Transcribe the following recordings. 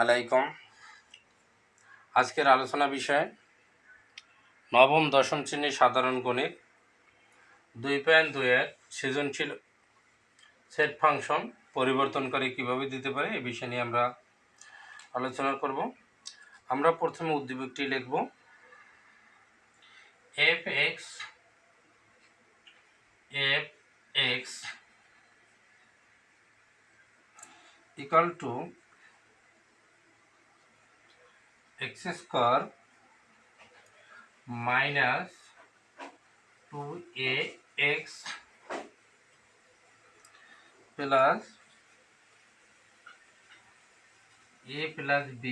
আলাইকুম। আজকের আলোচনা বিষয় নবম দশম শ্রেণীর সাধারণ গণিত 2.2 সৃজনশীল সেট ফাংশন পরিবর্তন করে কিভাবে দিতে পারে এই বিষয় নিয়ে আমরা আলোচনা করব। আমরা প্রথমে উদ্দীপকটি লিখব f(x) equal to x square minus 2ax plus a plus b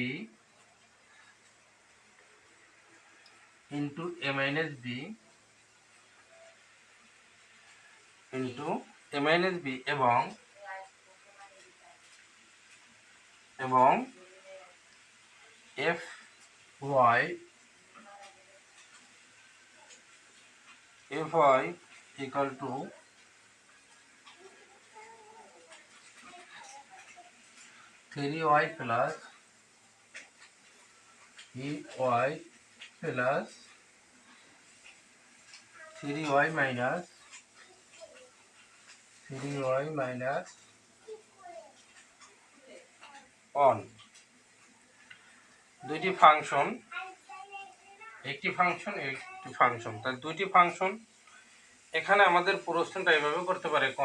into a minus b into a minus b এবং fy equal to 3y plus ey plus 3y minus 1 দুইটি ফাংশন, একটি ফাংশন তার দুইটি ফাংশন। এখানে আমাদের প্রশ্নটা এভাবে করতে পারে ক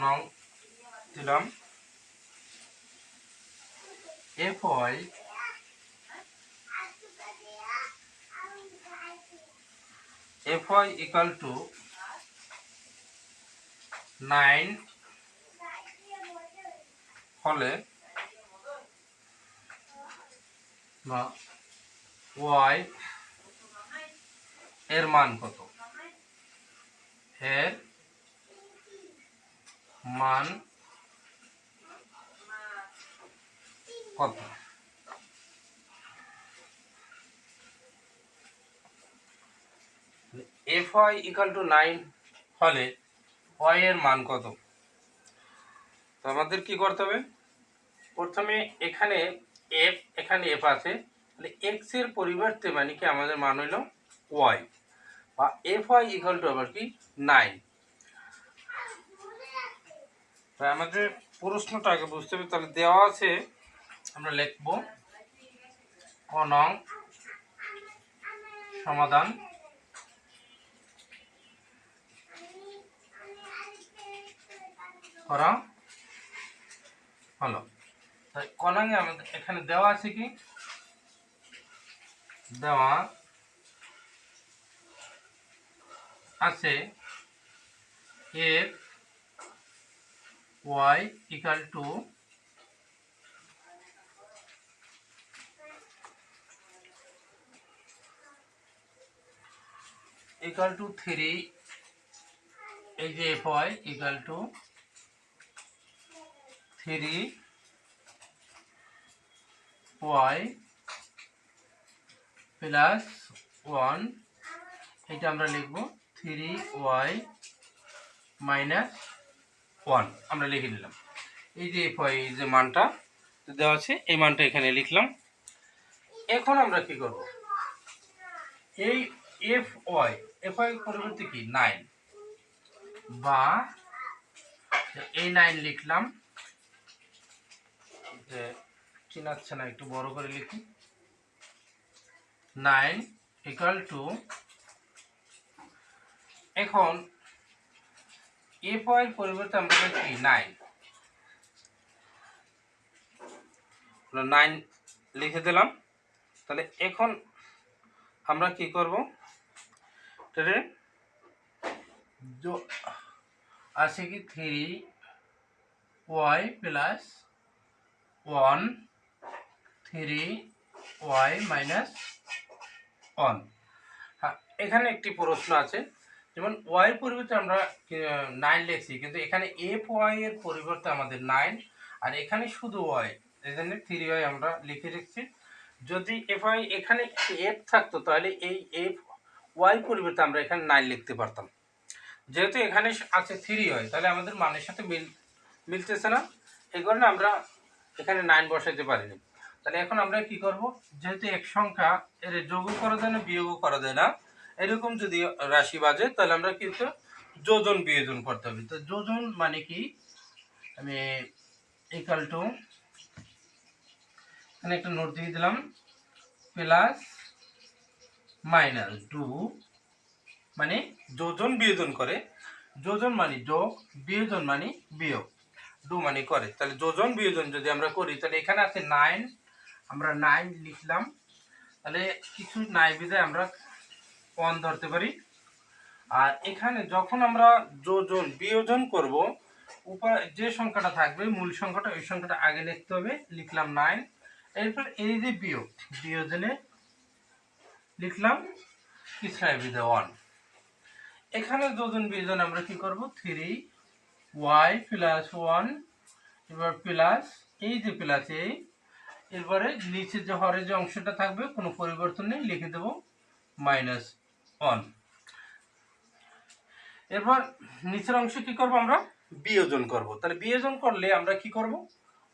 নং দিলাম fy equal to 9 হলে y এর মান কত? এর মান কত? fy equal to 9 হলে y এর মান কত? তো আমাদের কি করতে হবে? প্রথমে এখানে f আছে, তাহলে x এর পরিবর্তে মানে কি আমাদের মান হলো y, বা fy equal to আবার কি 9। তাই আমাদের প্রশ্নটা আগে বুঝতে হবে। তাহলে দেওয়া আছে, আমরা লিখব ক নং সমাধান করা হলো। তাই ক নং এ আমাদের এখানে দেওয়া আছে কি, দেওয়া আছে fy equal to 3, এই যে fy equal to 3y plus 1, এটা আমরা লিখব 3y মাইনাস 1 আমরা লিখে দিলাম। এই যে fy যে মানটা দেওয়া আছে এই মানটা এখানে লিখলাম। এখন আমরা কি করব, এই fy পরিবর্তে কি 9, বা এই 9 লিখলাম, যে চিনাচ্ছে না, একটু বড় করে লিখি। 9 ইকুয়াল টু, এখন fy এর পরিবর্তে আমরা লিখি 9 লিখে দিলাম। তাহলে এখন আমরা কি করব, তাহলে আছে কি 3y প্লাস 1 3y মাইনাস 1। হ্যাঁ, এখানে একটি প্রশ্ন আছে, যেমন y পরিবর্তে আমরা 9 লিখছি, কিন্তু এখানে fy এর পরিবর্তে আমাদের 9, আর এখানে শুধু y, এখানে 3y আমরা লিখে রেখেছি। যদি fy এখানে f থাকতো তাহলে এই fy পরিবর্তে আমরা এখানে 9 লিখতে পারতাম। যেহেতু এখানে আছে 3y, তাহলে আমাদের মানের সাথে মিলতেছে না, এই কারণে আমরা এখানে 9 বসাইতে পারিনি। তাহলে এখন আমরা কি করব, যেহেতু এক সংখ্যা এর যোগও করা যায় না বিয়োগও করা যায় না, এরকম যদি রাশি বাজে তাহলে আমরা কিন্তু যোজন বিয়োজন করতে হবে। তো যোজন মানে কি, আমি ইকুয়াল টু এখানে একটা নোট দিয়ে দিলাম, প্লাস মাইনাস ডু মানে যোজন বিয়োজন করে, যোজন মানে যোগ, বিয়োজন মানে বিয়োগ, ডু মানে করে। তাহলে যোজন বিয়োজন যদি আমরা করি তাহলে এখানে আছে 9, আমরা 9 লিখলাম, তাহলে কিছু নাই বিধায় আমরা 1 ধরতে পারি। আর এখানে যখন আমরা যোজন বিয়োজন করব, উপরে যে সংখ্যাটা থাকবে মূল সংখ্যাটা, ওই সংখ্যাটা আগে লিখতে হবে, লিখলাম 9। এরপর এই যে বিয়োগ, বিয়োজনে লিখলাম কিছু নাই বিধায় 1। এখানে যোজন বিয়োজন আমরা কি করব, 3y প্লাস 1, এবার প্লাস এই যে প্লাস এই, এরপরে নিচে যে হরে যে অংশটা থাকবে কোনো পরিবর্তন নেই, লিখে দেব -1। এরপর নিচের অংশে কি করব, আমরা বিয়োজন করব। তাহলে বিয়োজন করলে আমরা কি করব,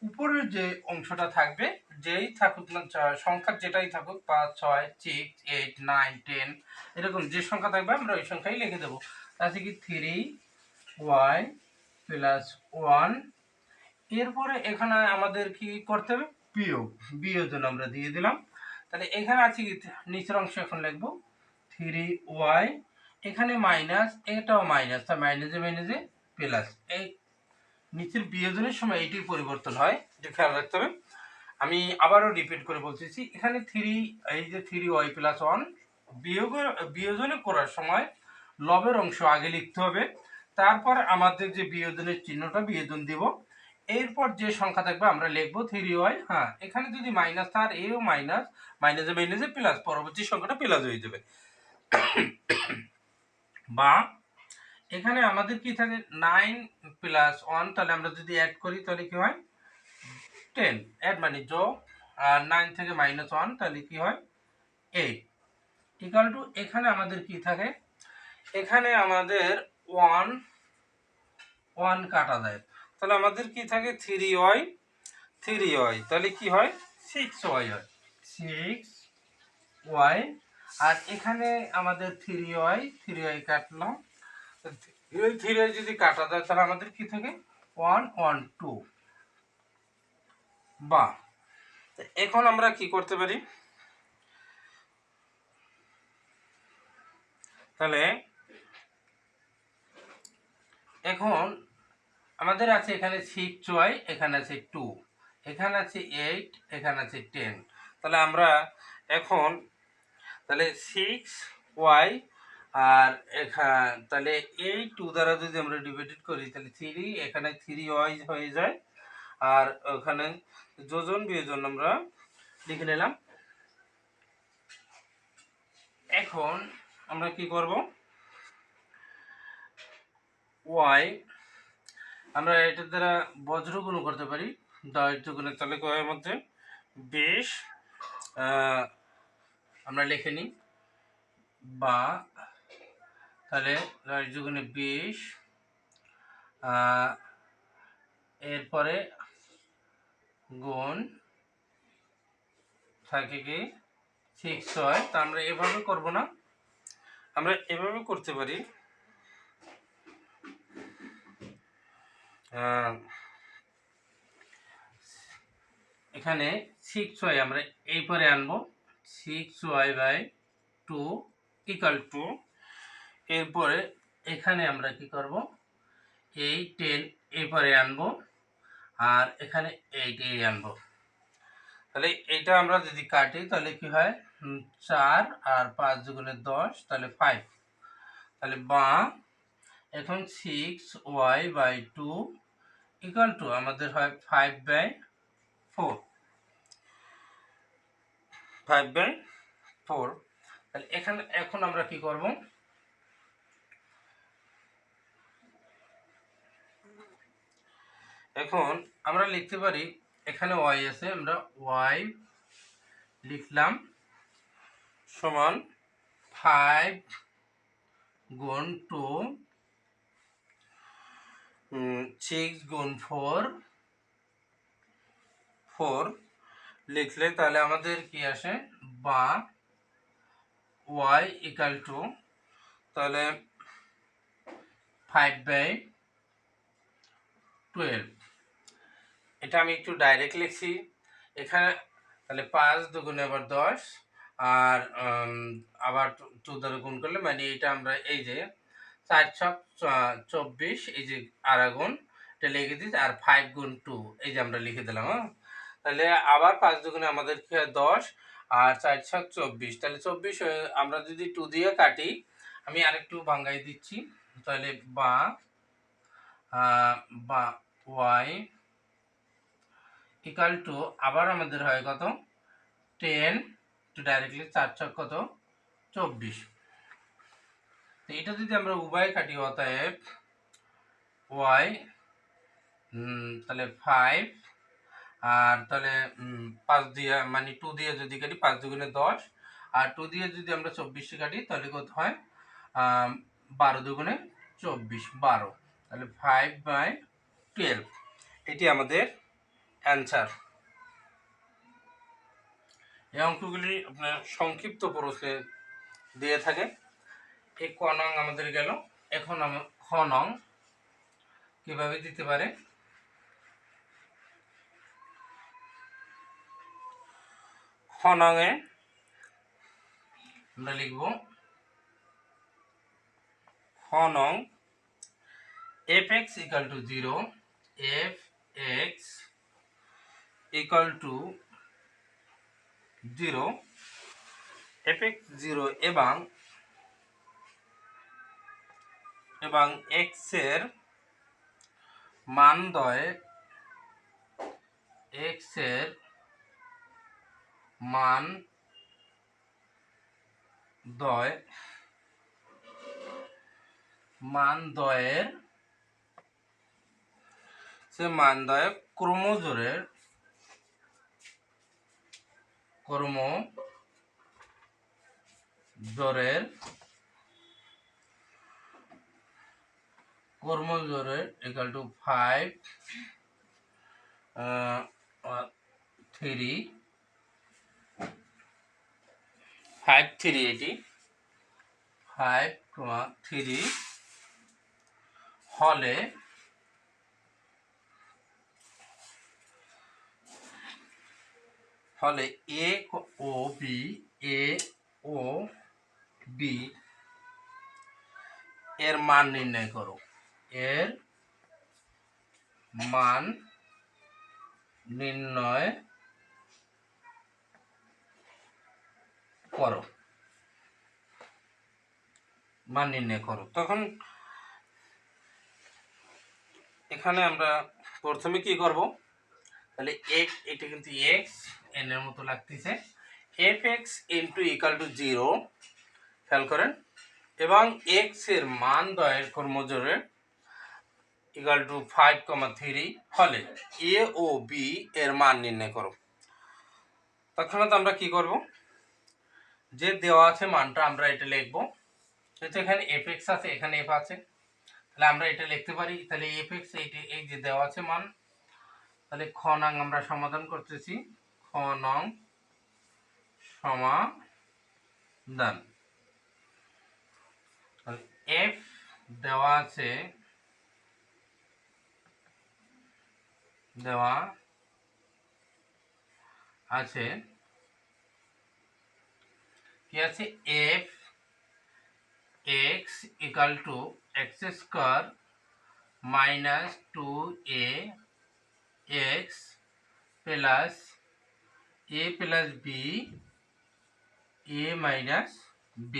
উপরের যে অংশটা থাকবে, যেই থাকুক না সংখ্যা যেটাই থাকুক, 5 6 6 8 9 10 এরকম যে সংখ্যা থাকবে আমরা ওই সংখ্যাই লিখে দেবো। তাহলে কি 3y প্লাস 1, এরপরে এখানে আমাদের কি করতে হবে, বিয়োগ, বিয়োজন আমরা দিয়ে দিলাম। তাহলে এখানে আছে কি, নিচের অংশ এখন লিখবো 3y, এখানে মাইনাস, এটাও মাইনাস, তাই মাইনাসে মাইনাসে প্লাস। এই নিচের বিয়োজনের সময় এইটি পরিবর্তন হয়, যে খেয়াল রাখতে হবে। আমি আবারও রিপিট করে বলতেছি, এখানে 3, এই যে 3y প্লাস 1 বিয়োজনে করার সময় লবের অংশ আগে লিখতে হবে, তারপর আমাদের যে বিয়োজনের চিহ্নটা বিয়োজন দিব, এরপর যে সংখ্যা থাকবে আমরা লিখবো 3y। হ্যাঁ, এখানে যদি মাইনাস আর এও মাইনাস, মাইনাসে মাইনাসে প্লাস, পরবর্তী সংখ্যাটা প্লাস হয়ে যাবে। বা এখানে আমাদের কি থাকে 9 প্লাস 1, তাহলে আমরা যদি অ্যাড করি তাহলে কি হয় 10, অ্যাড মানে যোগ, আর 9 থেকে -1 তাহলে কি হয় 8, ইকুয়াল টু এখানে আমাদের কি থাকে, এখানে আমাদের 1 কাটা যায়, তাহলে আমাদের কি থাকে 3y, তাহলে কি হয় 6y হয়, 6y। আর এখানে আমাদের 3y কাটলাম, 3y যদি কাটা যায় তাহলে আমাদের কি থাকে 1 1 2। বা এখন আমরা কি করতে পারি, তাহলে এখন আমাদের আছে এখানে 6y, এখানে আছে 2, এখানে আছে 8, এখানে আছে 10। তাহলে আমরা এখন তাহলে 6y আর তাহলে এই 2 দ্বারা যদি আমরা ডিভাইডেড করি তাহলে 3, এখানে 3y হয়ে যায়, আর ওখানে যোজন বিয়োজন আমরা লিখে নিলাম। এখন আমরা কি করব, y আমরা এটার দ্বারা বজ্র গুণ করতে পারি, 10 গুণের তাহলে কয়ের মধ্যে 20, আমরা লিখে নিই, বা তাহলে 10 গুণে 20, এরপরে গুণ থাকে কি 6y। তা আমরা এভাবে করব না, আমরা এভাবে করতে পারি, এখানে 6y আমরা এই পরে আনবো, 6y/2 ইকুয়াল টু, এরপরে এখানে আমরা কি করব, এই 10 এই পরে আনবো, আর এখানে 8 এই আনবো। তাহলে এটা আমরা যদি কাটি তাহলে কি হয় 4 আর 5 দুগুণে 10, তাহলে 5। তাহলে বা এখন 6y/2 ইকুয়াল টু আমাদের হয় 5/4, 5/4। তাহলে এখানে এখন আমরা কি করব, এখন আমরা লিখতে পারি, এখানে y আছে, আমরা y লিখলাম সমান 5 গুণ 2, 6 গুণ 4, 4 লিখলে তাহলে আমাদের কি আসে, বা y ইকাল টু তাহলে 5/12। এটা আমি একটু ডাইরেক্ট লিখছি এখানে, তাহলে 5 দুগুণে আবার 10, আর আবার 2 দ্বারা গুণ করলে মানে এটা আমরা এই যে 4 ছক 24, এই যে আড়াগুণ এটা লিখে দিচ্ছি, আর 5 গুণ 2 এই যে আমরা লিখে দিলাম। হ্যাঁ, তাহলে আবার 5 দুগুণে আমাদের কি হয় 10, আর 4 ছক 24, তাহলে 24 আমরা যদি 2 দিয়ে কাটি, আমি আরেকটু ভাঙাই দিচ্ছি, তাহলে বা y ইকাল টু আবার আমাদের হয় কত 10, টু ডাইরেক্টলি 4 ছক কত 24। তো এটা যদি আমরা উভয় কাটি, অতএব y তাহলে 5, আর তাহলে 5 দিয়ে মানে 2 দিয়ে যদি কাটি 5 দুগুণে 10, আর 2 দিয়ে যদি আমরা 24 কাটি তাহলে কত হয় 12 দুগুণে 24, 12, তাহলে 5/12 এটি আমাদের অ্যান্সার। এই অঙ্কগুলি আপনার সংক্ষিপ্ত প্রশ্নে দিয়ে থাকে। এই ক নং আমাদের গেল। এখন খ নং কিভাবে দিতে পারে, খ নং এ আমরা লিখব, খ নং f(x) equal to 0, f(x) equal to 0, f(x) 0 এবং x এর মান দ্বয়, x এর মান দ্বয়ের ক্রমজোড়ের ইকাল টু 5 3 এটি 5, 3 হলে এ ও বি এর মান নির্ণয় করো, এর মান নির্ণয় করো, তখন এখানে আমরা প্রথমে কি করব, তাহলে এটা কিন্তু x n এর মতো লাগতেছে, f(x) ইকাল টু 0 খেয়াল করেন, এবং x এর মান দ্বয়ের ক্রমজোড়ের ইকাল টু 5, 3 হলে a ও b এর মান নির্ণয় করো। তৎক্ষণাৎ আমরা কি করব, যে দেওয়া আছে মানটা আমরা এটা লিখব, যেহেতু এখানে f(x) আছে, এখানে f আছে, তাহলে আমরা এটা লিখতে পারি, তাহলে f(x) এই যে দেওয়া আছে মান, তাহলে খ নং আমরা সমাধান করতেছি, খ নং সমাধান। f দেওয়া আছে কি আছে, f(x) equal to x square minus 2ax plus a plus b a minus b,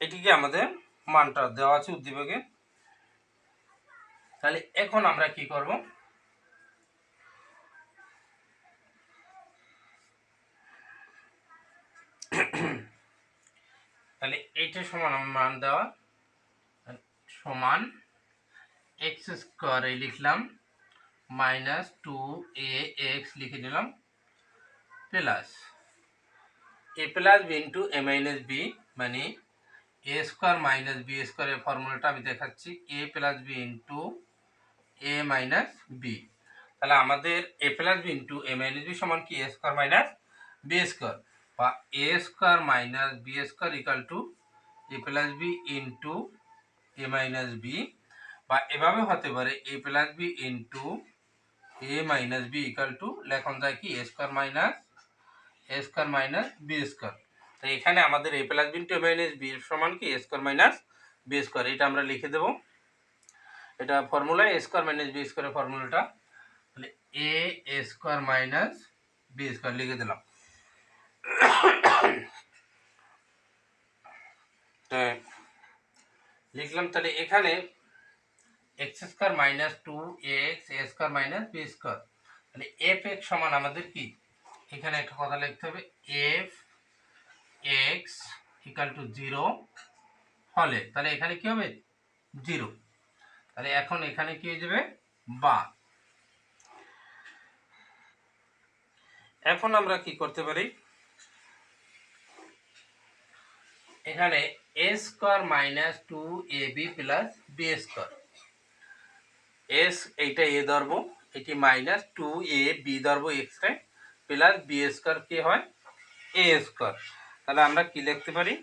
এটিকে আমাদের মানটা দেওয়া আছে উদ্দীপকে। তাহলে এখন আমরা কি করব, তাহলে এইটা সমান মান দেওয়া সমান x স্কয়ার এই লিখলাম মাইনাস 2ax লিখে দিলাম plus a plus b into a minus b, মানে a স্কয়ার মাইনাস b স্কয়ারের ফর্মুলাটা আমি দেখাচ্ছি, a plus b into A minus B. তাহলে আমাদের A plus B into A minus B সমান কি A square minus B square, বা A square minus B square equal to A plus B into A minus B, বা এভাবে হতে পারে A plus B into A minus B equal to লেখন যায় কি A square minus B square. তো এখানে আমাদের A plus B into A minus B সমান কি A square minus B square, এটা আমরা লিখে দেবো। এটা formula A square minus B স্কোয়ারের ফর্মুলাটা, তাহলে A square minus B square লিখে দিলাম। লিখলাম, তাহলে এখানে X square minus two X A square minus B square, তাহলে এফ এক্স সমান আমাদের কি, এখানে একটা কথা লিখতে হবে এফ এক্স ইকাল টু 0 হলে, তাহলে এখানে কি হবে 0, তাহলে এখন এখানে কি হয়ে যাবে বা। এখন আমরা কি করতে পারি, এখানে A square minus two A B plus B square, এস এইটা এ ধরবো, এটি মাইনাস টু এ বি ধরবো এক্স রে, প্লাস বি স্কোয়ার কি হয় এ স্কোয়ার। তাহলে আমরা কি লিখতে পারি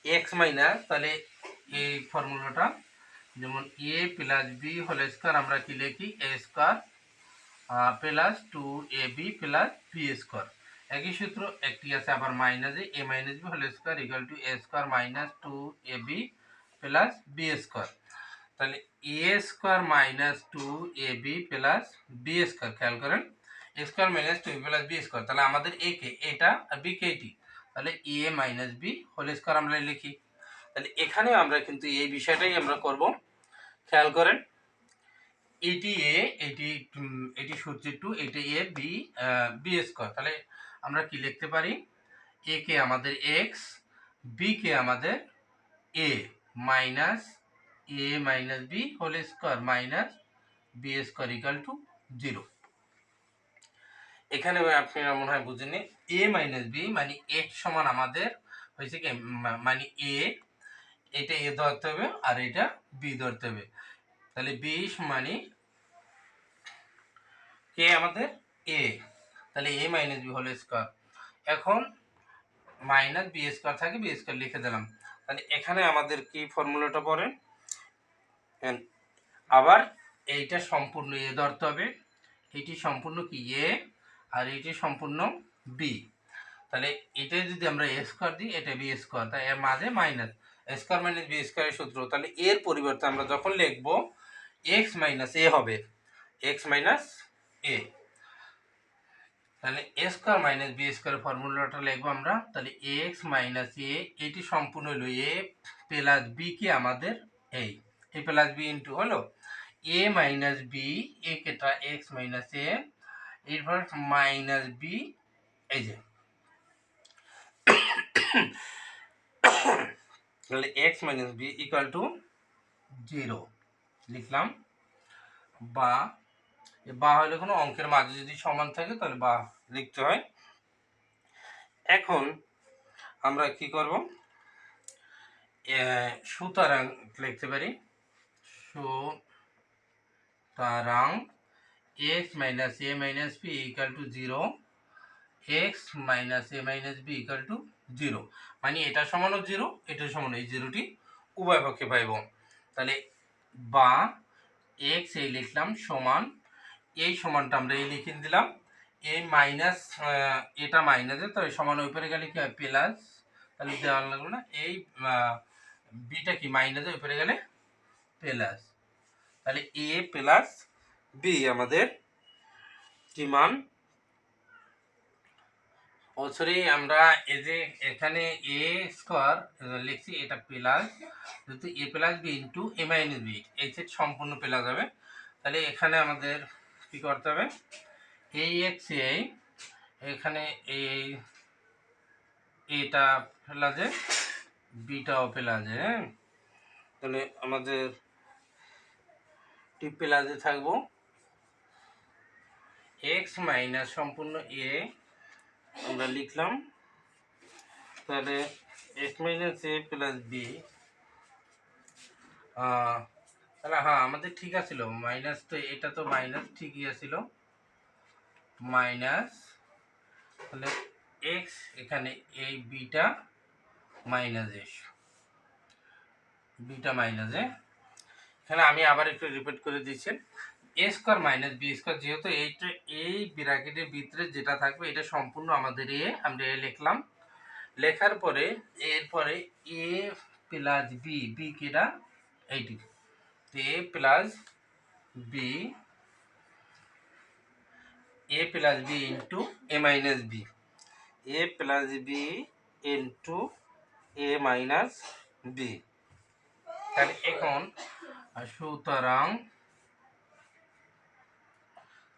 এক্স মাইনাস, তাহলে এই ফর্মুলাটা যেমন A plus B whole square আমরা কি লিখি A square plus two A B plus B square, একই সূত্র একটি আছে আবার মাইনাসে A minus B whole square equal to A square minus two A B plus B square. তাহলে A square minus two A B plus B square, খেয়াল করেন A square minus two plus B square, তাহলে আমাদের এ কে এটা আর B কে এটি, তাহলে এ minus B whole square আমরা লিখি। তাহলে এখানে আমরা কিন্তু এই বিষয়টাই আমরা করব, খেয়াল করেন এটি এ এটি সূত্র টু, এটি এ বি বি স্কোয়ার, তাহলে আমরা কি লিখতে পারি এ কে আমাদের এক্স, বি কে আমাদের A minus A minus B whole square minus B square equal to 0। এখানে আপনারা মনে হয় বুঝেনি, এ মাইনাস বি মানে এক্স সমান আমাদের হয়েছে কি মানে এ, এটা এ ধরতে হবে আর এটা বি ধরতে হবে, তাহলে বি মানে কে আমাদের এ, তাহলে এ মাইনাস বি হোল স্কোয়ার, এখন মাইনাস বি স্কোয়ার থাকে বি স্কোয়ার লিখে দিলাম। তাহলে এখানে আমাদের কি ফর্মুলাটা পড়েন, আবার এইটা সম্পূর্ণ এ ধরতে হবে, এটি সম্পূর্ণ কি এ আর এটি সম্পূর্ণ বি, তাহলে এটা যদি আমরা এ স্কোয়ার দিই এটা বি স্কোয়ার, তাই এর মাঝে মাইনাস স্কোয়ার মাইনাস বি স্কোয়ারের সূত্র, তাহলে এর পরিবর্তে আমরা যখন লিখব এক্স মাইনাস এ হবে এক্স মাইনাস এ, তাহলে এ স্কোয়ার মাইনাস বি স্কোয়ারের ফর্মুলাটা লিখবো আমরা, তাহলে এক্স মাইনাস এ এটি সম্পূর্ণ হলো এ প্লাস বি কে আমাদের এই এ প্লাস বি ইন্টু হলো এ মাইনাস বি এ কেটা এক্স মাইনাস এ, এরপর মাইনাস বি এই যে, তাহলে X minus B equal to 0 লিখলাম, বা বা হলে কোনো অঙ্কের মাঝে যদি সমান থাকে তাহলে বা লিখতে হয়। এখন আমরা কি করব, সুতরাং লিখতে পারি সুতরাং X minus A minus B equal to 0, X minus A minus B equal to 0, মানে এটা সমানও 0 এটা সমান, এই জিরোটি উভয় পক্ষে পাইব। তাহলে বা এক্স এই লিখলাম সমান, এই সমানটা আমরা এই লিখে দিলাম, এই মাইনাস এটা মাইনাসে তো সমান উপরে গেলে কি হয় প্লাস, তাহলে দেওয়া লাগলো না, এই বিটা কি মাইনাসে উপরে গেলে প্লাস, তাহলে এ প্লাস বি আমাদের কি মান, ও সরি আমরা এই যে এখানে এ স্কোয়ার লিখছি এটা প্লাস, যেহেতু এ plus B into A minus B এই সেট সম্পূর্ণ প্লাস হবে, তাহলে এখানে আমাদের কি করতে হবে এই এক্স এই এখানে এই এটা প্লাসে বিটাও প্লাসে, হ্যাঁ তাহলে আমাদের টি প্লাসে থাকবো এক্স মাইনাস সম্পূর্ণ এ আমরা লিখলাম, তাহলে X minus A plus B তাহলে হ্যাঁ আমাদের ঠিক আছিল, মাইনাস তো এটা তো মাইনাস ঠিকই আছিল, মাইনাস তাহলে এক্স এখানে এই বিটা মাইনাস বিটা মাইনাস এখানে আমি আবার একটু রিপিট করে দিচ্ছি, এ স্কোয়ার মাইনাস বি স্কোয়ার, যেহেতু এইটা এই ব্র্যাকেটের ভিতরে যেটা থাকবে এটা সম্পূর্ণ আমাদের এ, আমরা এ লিখলাম, লেখার পরে এরপরে এ প্লাস বি, বি কিটা এইটি, A plus B, A plus B into A minus B, A plus B into A minus B. তাহলে এখন সুতরাং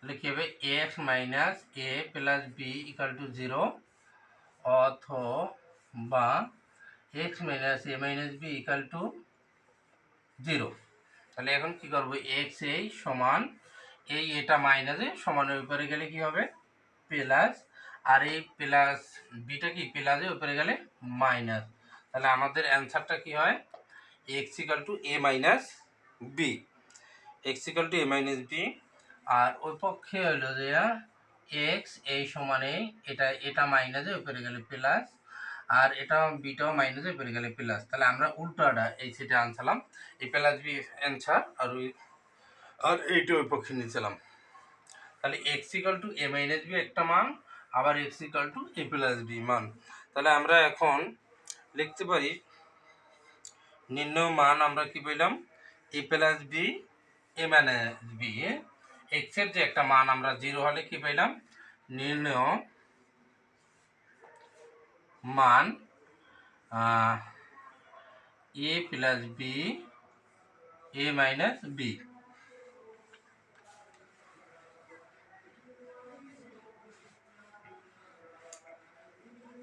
লিখে হবে X minus A plus B equal to 0 অথবা X minus A minus B equal to 0। তাহলে এখন কি করব, এক্স এই সমান এই এটা মাইনাসে সমানের উপরে গেলে কি হবে প্লাস, আর এই প্লাস বিটা কি প্লাসে উপরে গেলে মাইনাস, তাহলে আমাদের অ্যান্সারটা কি হয় X equal to A minus B, X equal to A minus B. আর ওই পক্ষে হলো যে এক্স এই সমানে এটা মাইনাসে উপরে গেলে প্লাস, আর এটা বিটাও মাইনাসে উপরে গেলে প্লাস, তাহলে আমরা উল্টোটা এই সেটা আনছিলাম, এই প্লাস বি অ্যান্সার, আর এইটা ওই পক্ষে নিয়েছিলাম। তাহলে X equal to A minus B একটা মান, আবার X equal to A plus B মান। তাহলে আমরা এখন লিখতে পারি নির্ণয় মান আমরা কি পেলাম, এ প্লাস বি এ মাইনাস বি, এক্স এর যে একটা মান আমরা 0 হলে কি পেলাম নির্ণয় মান এ প্লাস বি এ মাইনাস বি।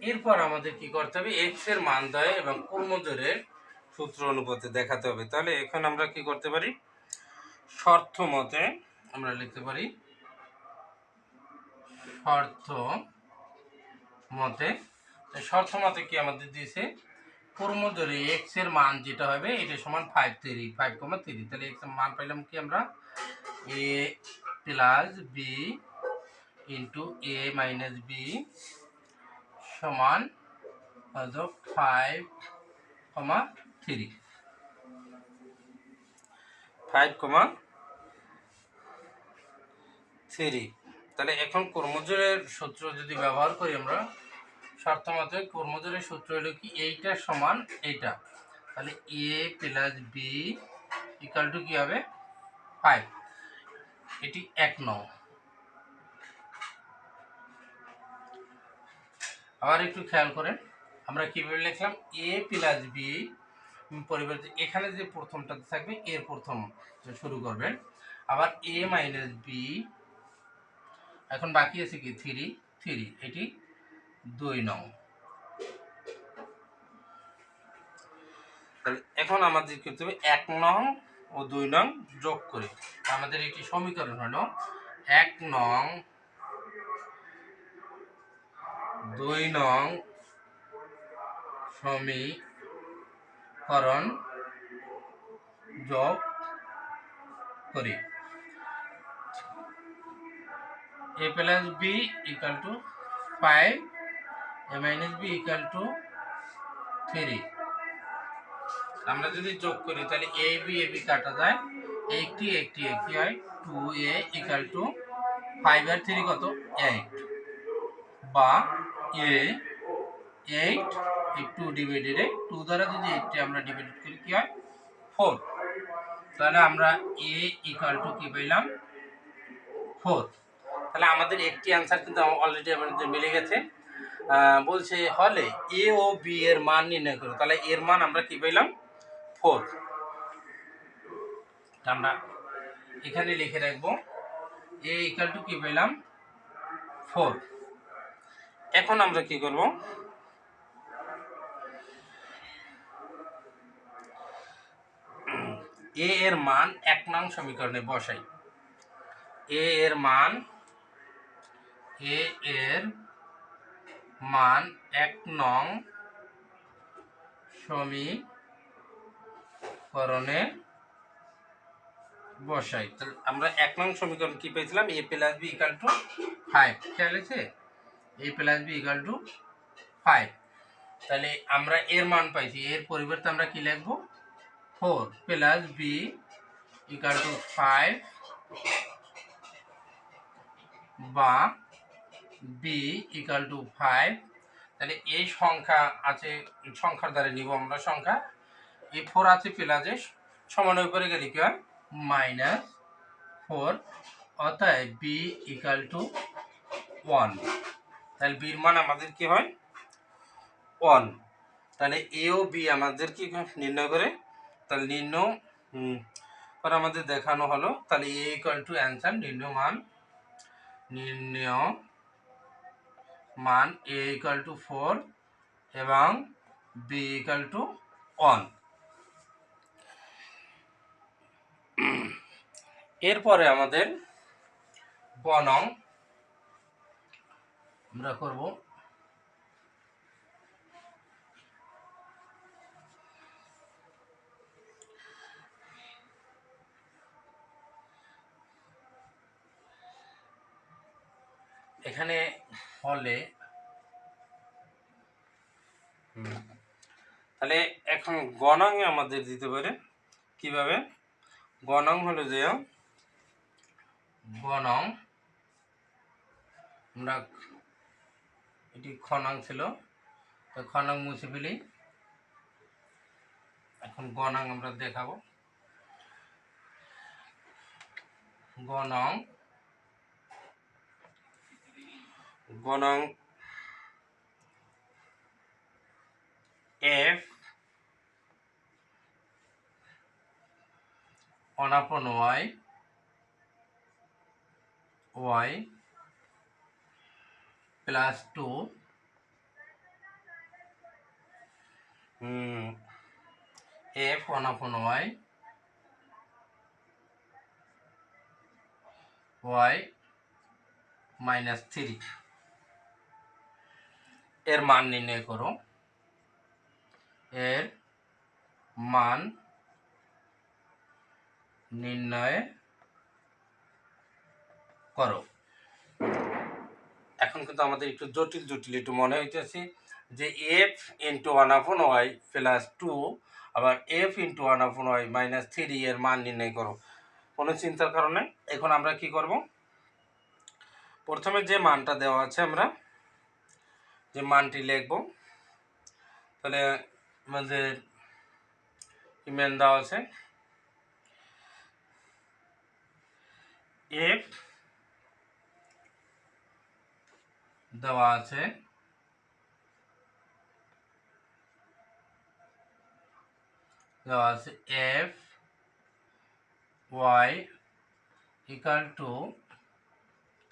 এরপর আমাদের কি করতে হবে, এক্স এর মান দেয় এবং কর্মজোরের সূত্র অনুপাতে দেখাতে হবে। তাহলে এখন আমরা কি করতে পারি, শর্ত মতে আমরা লিখতে পারি, শর্ত মতে কি আমাদের দিয়েছে কর্মজোরে এক্স এর মান যেটা হবে এটা সমান 5.3, তাহলে এক্স এর মান পাইলাম কি আমরা এ plus B into A minus B সমান 5.3, তাহলে এখন কর্মজোরের সূত্র যদি ব্যবহার করি আমরা, শর্ত মতে কর্মজোরের সূত্র হলো কি এইটার সমান এইটা, তাহলে এ প্লাস বি ইকাল টু কি হবে 5, এটি 1 নং। আবার একটু খেয়াল করেন আমরা কিভাবে লিখলাম, এ প্লাস বি পরিবর্তে এখানে যে প্রথমটাতে থাকবে এর প্রথম শুরু করবেন, আবার এ মাইনাস বি, এখন বাকি আছে কি 3, এটি 2 নং। এখন আমাদের করতে হবে 1 নং ও 2 নং যোগ করে, আমাদের একটি সমীকরণ হলো 1 নং 2 নং সমীকরণ যোগ করি, a plus B equal to 5, a minus B equal to 3। আমরা যদি যোগ করি তাহলে এ বি কাটা যায়, একটি হয় 2a ইকাল টু 5 আর 3 কত 8, বা এ 8 এই 2 ডিভাইডেড 2 দ্বারা যদি 8টি আমরা ডিভাইডেড করি কি হয় 4, তাহলে আমরা এ ইকাল টু কি পেলাম 4। তাহলে আমাদের একটি অ্যান্সার কিন্তু অলরেডি আমাদের মিলে গেছে, বলছে হলে এ ও বি এর মান নির্ণয় করো, তাহলে এর মান আমরা কি পেলাম 4, আমরা এখানে লিখে রাখবো এ ইকাল টু কি পেলাম 4। এখন আমরা কি করব, এ এর মান 1 নং সমীকরণে বসাই, এ এর মান 1 নং সমীকরণে বসাই। তাহলে আমরা 1 নং সমীকরণ কি পেয়েছিলাম? a plus b equal to 5। খেয়াল আছে? a plus b equal to 5। তাহলে আমরা এর মান পাইছি, এর পরিবর্তে আমরা কি লিখব? 4 প্লাস b ইকুয়াল টু 5 বা b ইকুয়াল টু 5। তাহলে এই সংখ্যা আছে, সংখ্যার দ্বারা নিব আমরা সংখ্যা। এই 4 আছে প্লাসে সমানের উপরে গেলে কি হয়? -4। অতএব b ইকুয়াল টু 1। তাহলে b এর মান আমাদের কি হয়? 1। তাহলে a ও b আমাদের কি নির্ণয় করে? তাহলে নির্ণয় পরে আমাদের দেখানো হলো। তাহলে a ইকুয়াল টু অ্যান্সার, নির্ণয় মান a ইকুয়াল টু 4 এবং b ইকুয়াল টু 1। এরপরে আমাদের গ নং আমরা করব। এখানে হলে তাহলে এখন গ নং আমাদের দিতে পারে কিভাবে? গ নং হলো যে গ নং আমরা, এটি খ নং ছিল, তো খ নং মুছে ফেলি। এখন গ নং আমরা দেখাবো। গ নং f অনাপন y plus 2 f অনাপন y minus 3 এর মান নির্ণয় করো। এর মান নির্ণয় করো। এখন কিন্তু আমাদের একটু জটিল জটিল একটু মনে হইতেছে যে f ইন্টু 1/y প্লাস 2 আবার f ইন্টু 1/y মাইনাস 3 এর মান নির্ণয় করো। কোনো চিন্তার কারণে এখন আমরা কি করব? প্রথমে যে মানটা দেওয়া আছে আমরা যে মানটি লিখব। তাহলে আমাদের মান দেওয়া আছে f দেওয়া আছে f y equal to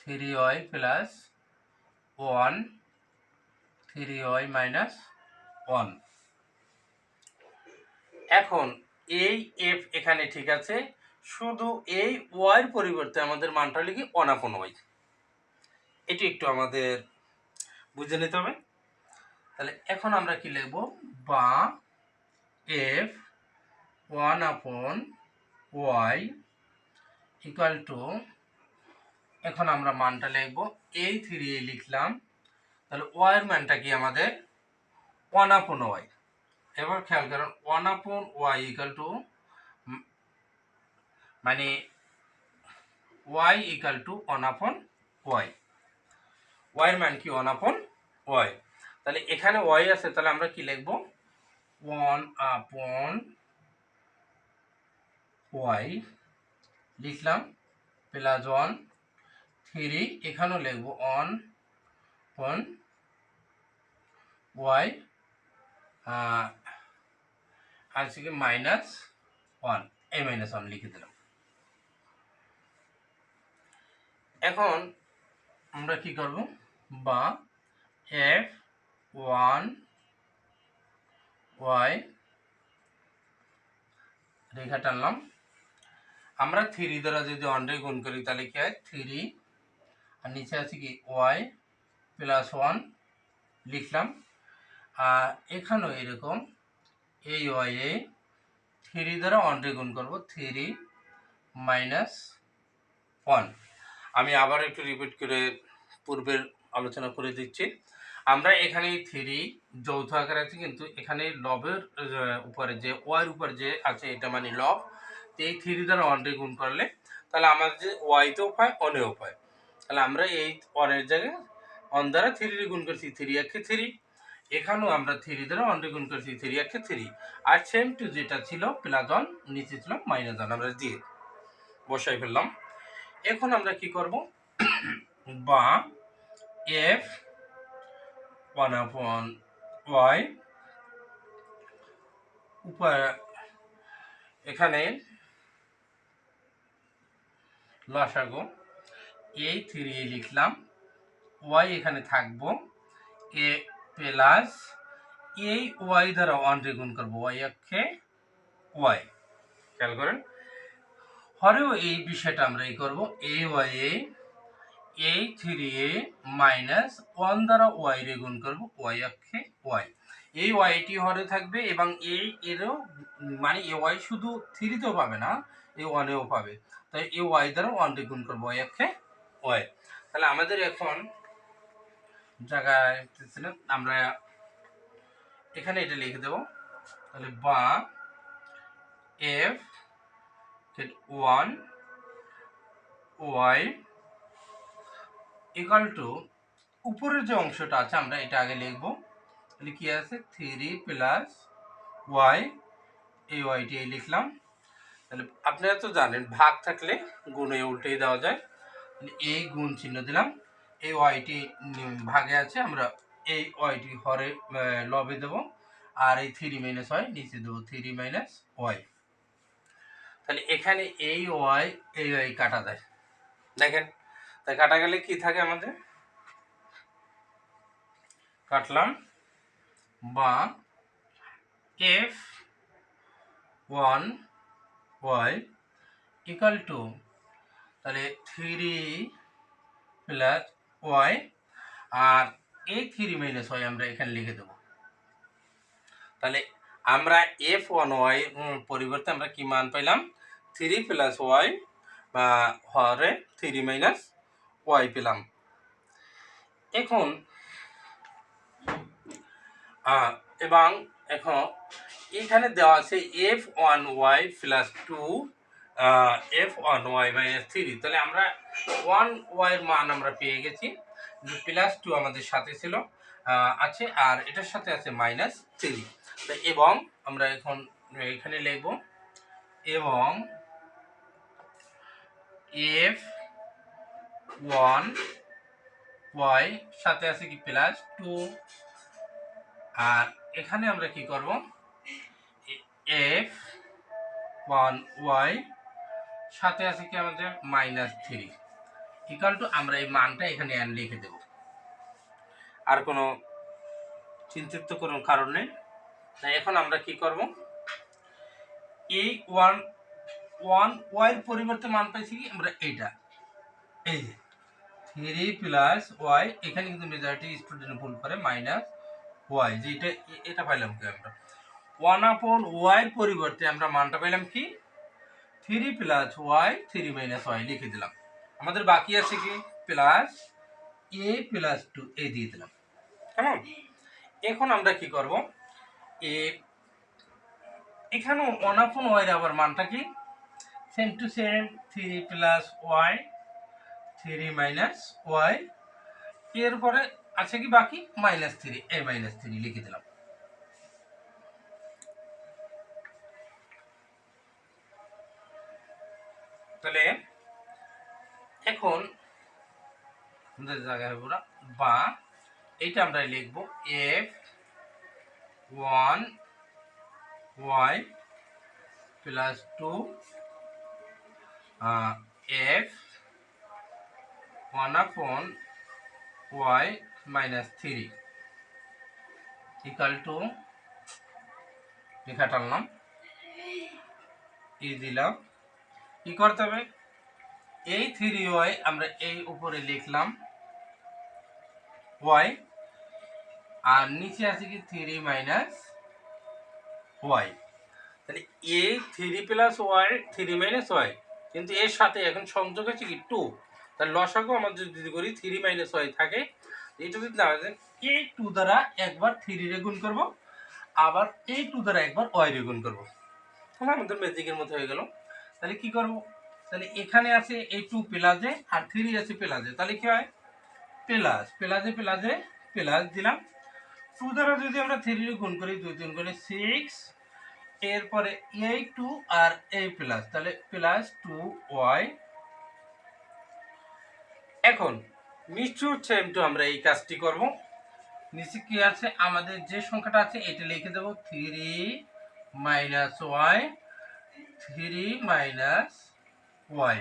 3y plus 1 3y minus 1। এখন এই f এখানে ঠিক আছে, শুধু এই y এর পরিবর্তে আমাদের মানটা লিখি অনাপন y। এটি একটু আমাদের বুঝে নিতে হবে। তাহলে এখন আমরা কি লিখব? বা f 1/y ইকুয়াল টু, এখন আমরা মানটা লিখব এই 3a লিখলাম। তাহলে y এর মানটা কি আমাদের 1/y। এবার খেয়াল করুন 1/y ইকুয়াল টু মানে y equal to 1/y। y এর মান কি? 1/y। তাহলে এখানে y আছে, তাহলে আমরা কি লিখব? 1/y লিখলাম প্লাস 1 3, এখানেও লিখব 1/y আর কি মাইনাস 1, এই মাইনাস 1 লিখে দিলাম। এখন আমরা কি করব? বা f 1y রেখা টানলাম। আমরা 3 দ্বারা যদি 1 গুণ করি তাহলে কি হয়? 3 আর নিচে আছে কি y প্লাস 1 লিখলাম। আর এখানেও এরকম এই y এ 3 দ্বারা 1 গুণ করব, 3 -1। আমি আবার একটু রিপিট করে পূর্বের আলোচনা করে দিচ্ছি। আমরা এখানে 3 যৌথ আকারে আছে, কিন্তু এখানে লবের উপরে যে ওয়াই এর উপরে যে আছে এটা মানে লব। তো এই 3 দ্বারা 1 রে গুণ করলে তাহলে আমাদের যে ওয়াইতেও পায় অনেও পায়। তাহলে আমরা এই অনের জায়গায় 1 দ্বারা 3 রে গুণ করছি, 3 একে 3। এখানেও আমরা 3 দ্বারা 1 রে গুণ করছি, 3 একে 3। আর সেম টু যেটা ছিল +1 নিচে ছিল -1 আমরা দিয়ে বসাই ফেললাম। এখন আমরা কি করব, বা f 1/y উপরে এখানে লসাগু এই 3 লিখলাম, y এখানে থাকবো a প্লাস এই y দ্বারা 1 রে গুণ করব, y অক্ষে y। খেয়াল করেন, হরেও এই বিষয়টা আমরা এই করব, a y এ এই 3a মাইনাস 1 দ্বারা y রে গুণ করব, y অক্ষে y। এই ওয়াইটি হরে থাকবে এবং এই এরও মানে এ ওয়াই শুধু 3 তেও পাবে না, এই 1 এও পাবে। তাই এই ওয়াই দ্বারা 1 রে গুণ করব, y অক্ষে y। তাহলে আমাদের এখন জায়গায় আমরা এখানে এটা লিখে দেব, তাহলে বা f 1 y ইকুয়াল টু উপরের যে অংশটা আছে আমরা এটা আগে লিখব। তাহলে কি আছে 3 প্লাস y, এই ওয়াইটি লিখলাম। তাহলে আপনারা তো জানেন ভাগ থাকলে গুণে উল্টেই দেওয়া যায়, এই গুণ চিহ্ন দিলাম। এই ওয়াইটি ভাগে আছে, আমরা এই ওয়াইটি হরে লবে দেব, আর এই 3 মাইনাস ওয়াই নিচে দেবো, 3 মাইনাস ওয়াই। তাহলে এখানে এই ওয়াই এই ওয়াই কাটা যায়, দেখেন। তাই কাটা গেলে কি থাকে আমাদের, কাটলাম, বা f 1 y ইকুয়াল টু তাহলে 3 প্লাস ওয়াই, আর এই 3 মাইনাস ওয়াই আমরা এখানে লিখে দেব। তাহলে আমরা f1y পরিবর্তে আমরা কি মান পাইলাম, 3 প্লাস ওয়াই বা হরে 3 মাইনাস ওয়াই পেলাম। এখন এবং এখন এখানে দেওয়া আছে f1y প্লাস 2 f1y মাইনাস 3। তাহলে আমরা 1y এর মান আমরা পেয়ে গেছি, প্লাস 2 আমাদের সাথে ছিল আছে, আর এটার সাথে আছে -3। এবং আমরা এখন এখানে লিখব, এবং f1y সাথে আছে কি +2, আর এখানে আমরা কি করব, f1y সাথে আছে কি আমাদের -3 ইকুয়াল টু, আমরা এই মানটা এখানে লিখে দেব। আর কোনো চিন্তিত কোনো কারণ নেই। তাই এখন আমরা কি করব, এই 1y এর পরিবর্তে মান পাইছি কি আমরা এইটা, এই যে 3 প্লাস ওয়াই, এখানে কিন্তু মেজরিটি স্টুডেন্ট ভুল করে -y, যে এটা পাইলাম কি আমরা 1/y এর পরিবর্তে আমরা মানটা পাইলাম কি 3 প্লাস ওয়াই 3 মাইনাস ওয়াই লিখে দিলাম। আমাদের বাকি আছে কি প্লাস a প্লাস 2 এ দিয়ে দিলাম, কেমন। এখন আমরা কি করব, এখানে 1/y এর আবার মানটা কি same to same, 3 plus Y 3 minus Y, এরপরে আছে কি বাকি -3, এই -3 লিখে দিলাম। তাহলে এখন আমাদের জায়গায় পুরো বা এইটা আমরা লিখব f1y plus 2 f1/y minus 3 equal to, লেখা টানলাম, দিলাম। কি করতে হবে, এই 3y আমরা এই উপরে লিখলাম y, আর নিচে আছে কি 3 মাইনাস ওয়াই। তাহলে এই 3 প্লাস ওয়াই 3 মাইনাস ওয়াই কিন্তু এর সাথে এখন সংযোগ হচ্ছে কি 2, তাহলে লসাগু আমাদের যদি করি 3 - y থাকে, এটা যদি না হয় এই 2 দ্বারা একবার 3 রে গুণ করব, আবার এই 2 দ্বারা একবার y রে গুণ করব, তাহলে আমাদের ম্যাজিকের মতো হয়ে গেল। তাহলে কি করব, তাহলে এখানে আছে এই 2 প্লাসে আর 3 আছে প্লাসে, তাহলে কি হয় প্লাস প্লাসে প্লাসে প্লাস দিলাম। 2 দ্বারা যদি আমরা 3 রে গুণ করি 2 3 গুণে 6, এরপরে এই 2 আর এই প্লাস, তাহলে প্লাস 2y। এখন নিশ্চয় সেম টু আমরা এই কাজটি করব। নিচে কি আছে আমাদের যে সংখ্যাটা আছে এটা লিখে দেব 3 - y, 3 - y,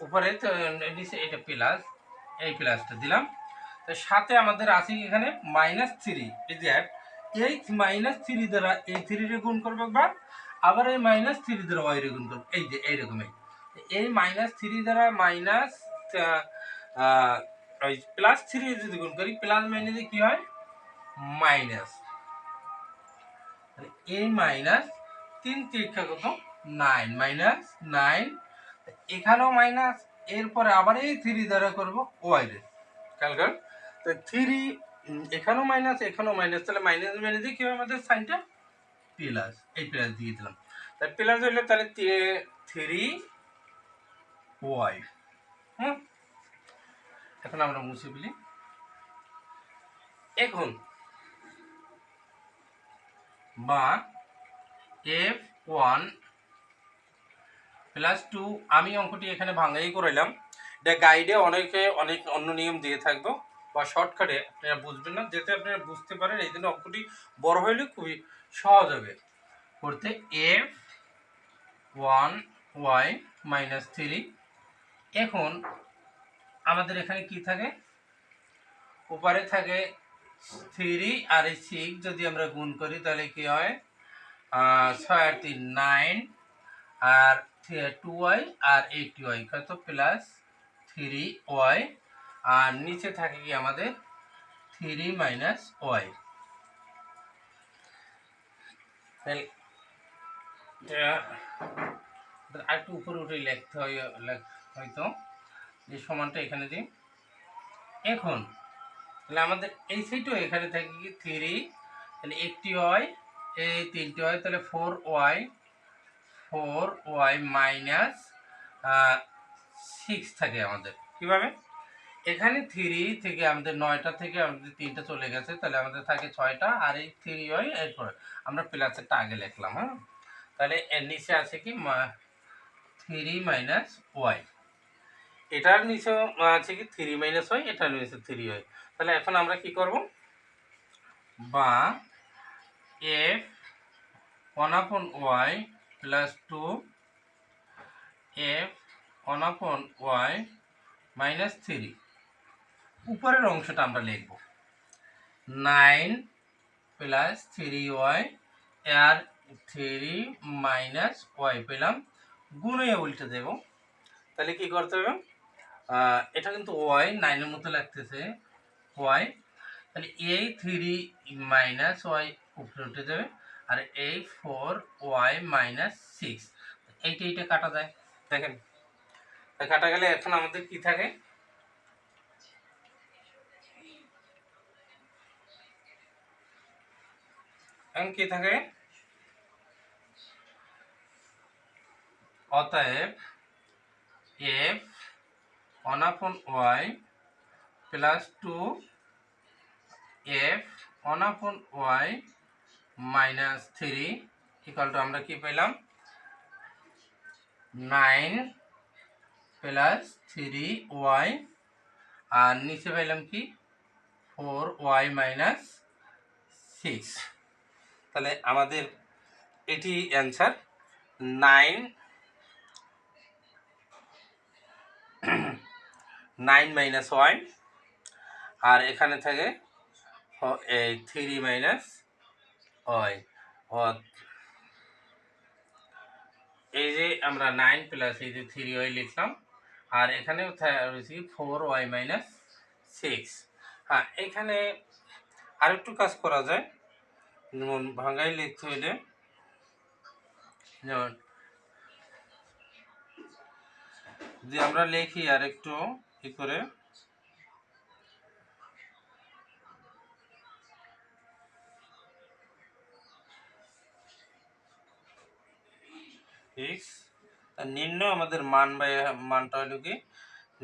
উপরে তো নিচে এটা প্লাস, এই প্লাসটা দিলাম। তো সাথে আমাদের আছে এখানে -3, এই যে এই -3 দ্বারা এই 3 রে গুণ করবো একবার, আবার এই -3 দ্বারা y রে গুণ করবো, এই যে এইরকমই। এই -3 দ্বারা মাইনাস ওই +3 যদি গুণ করি, প্লাস মাইনাসে কি হয় মাইনাস, এই মাইনাস 3 তিরিক্ষা কত 9, -9, এখানেও মাইনাস, এরপরে আবার এই 3 দ্বারা করব y রে খেয়াল করেন। তো 3 এখানেও মাইনাস এখানেও মাইনাস, তাহলে মাইনাস মাইনাসে কি হয় আমাদের সাইনটা প্লাস, এই প্লাস দিয়ে দিলাম। তাহলে প্লাস হইলে তাহলে 3y। এখন আমরা মুছে ফেলি। এখন বা f1 + 2, আমি অঙ্কটি এখানে ভাঙাই করাইলাম, এটা গাইডে অনেক অন্য নিয়ম দিয়ে থাকবো, বা শর্টকাটে আপনারা বুঝবেন না, যাতে আপনারা বুঝতে পারেন, এই জন্য অঙ্কটি বড় হইলে খুবই সহজ হবে করতে। f1y - 3, এখন আমাদের এখানে কি থাকে, উপরে থাকে 3 আর 6, যদি আমরা গুণ করি তাহলে কি হয় 6 আর 3 9, আর 2y আর 8y কত +3y, আর নিচে থাকে কি আমাদের 3 - y। তাহলে একটু উপরে উঠে লিখতে হয় হয়তো, এই সমানটা এখানে দিই। এখন তাহলে আমাদের এই সাইডও এখানে থাকে কি 3, তাহলে একটি y, এই 3টি y, তাহলে 4y -6 থাকে আমাদের। কিভাবে, এখানে 3 থেকে আমাদের 9টা থেকে আমাদের 3টা চলে গেছে, তাহলে আমাদের থাকে 6টা, আর এই 3y এরপরে আমরা প্লাসেরটা আগে লিখলাম। হ্যাঁ, তাহলে এর নিচে আছে কি 3 - y, এটার নিচে আছে কি 3 - y, এটার নিচে 3y। তাহলে এখন আমরা কি করব, বা f1/y + 2 f1/y - 3, উপরের অংশটা আমরা লিখব 9 + 3y আর 3 - y পেলাম, গুণে উল্টে দেব। তাহলে কি করতে হবে, এটা কিন্তু y 9 এর মতো লাগতেছে y, তাহলে এই 3 - y উপরে উঠে যাবে, আর এই 4y - 6, এইটা কাটা যায়। দেখেন কাটা গেলে এখন আমাদের কি থাকে, এখন কি থাকে, অতএব f1/y + 2 f1/y - 3 = আমরা কি পেলাম 9 + 3y, আর নিচে পেলাম কি 4y - 6। তাহলে আমাদের এটি অ্যান্সার 9 - y, আর এখানে থাকে এই 3 - y। এই যে আমরা 9 প্লাস এই যে 3y লিখলাম, আর এখানেও রয়েছে 4y - 6। হ্যাঁ, এখানে আরেকটু কাজ করা যায়, যেমন ভাঙাই লিখতে হইলে, যেমন যদি আমরা লিখি আর একটু কি করে, x নির্ণয় আমাদের মানটা হলো কি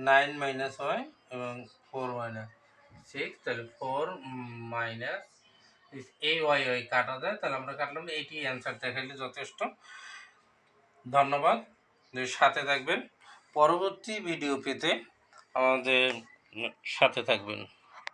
9 মাইনাস হয় এবং 4 মাইনাস 6, তাহলে 4 মাইনাস এই ওয়াই ওয়াই কাটা যায়, তাহলে আমরা কাটলাম, এইটি অ্যান্সার দেখাইলে যথেষ্ট। ধন্যবাদ, সাথে থাকবেন, পরবর্তী ভিডিও পেতে আমাদের সাথে থাকবেন।